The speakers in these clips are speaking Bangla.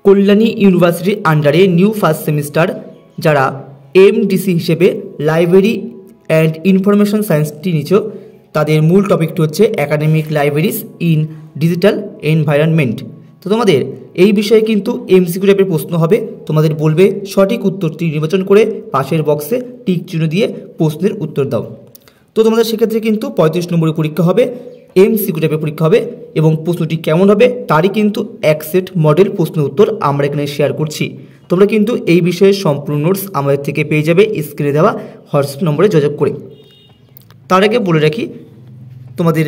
কল্যাণী ইউনিভার্সিটির আন্ডারে নিউ ফার্স্ট সেমিস্টার যারা এমডিসি হিসেবে লাইব্রেরি অ্যান্ড ইনফরমেশন সায়েন্সটি নিচ্ছ, তাদের মূল টপিকটি হচ্ছে academic libraries in digital environment. তো তোমাদের এই বিষয়ে কিন্তু এমসিকিউ টাইপের প্রশ্ন হবে। তোমাদের বলবে সঠিক উত্তরটি নির্বাচন করে পাশের বক্সে টিক চিহ্ন দিয়ে প্রশ্নের উত্তর দাও। তো তোমাদের সেক্ষেত্রে কিন্তু 35 নম্বরের পরীক্ষা হবে, এমসিকিউ টাইপের পরীক্ষা হবে এবং প্রশ্নটি কেমন হবে তারই কিন্তু এক সেট মডেল প্রশ্নের উত্তর আমরা এখানে শেয়ার করছি। তোমরা কিন্তু এই বিষয়ে সম্পূর্ণ নোটস আমাদের থেকে পেয়ে যাবে স্ক্রিনে দেওয়া হোয়াটসঅ্যাপ নম্বরে যোগাযোগ করে। তার আগে বলে রাখি, তোমাদের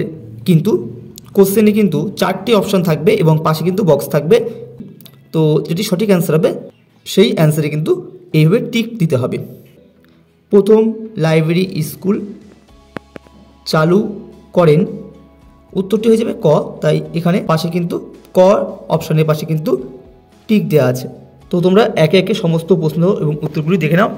কিন্তু কোশ্চেনে কিন্তু 4টি অপশান থাকবে এবং পাশে কিন্তু বক্স থাকবে। তো যেটি সঠিক অ্যান্সার হবে সেই অ্যান্সারে কিন্তু এইভাবে টিক দিতে হবে। প্রথম লাইব্রেরি স্কুল চালু করেন, উত্তরটি হয়ে যাবে ক। তাই এখানে পাশে কিন্তু ক অপশানের পাশে কিন্তু টিক দেওয়া আছে। তো তোমরা একে একে সমস্ত প্রশ্ন এবং উত্তরগুলি দেখে নাও।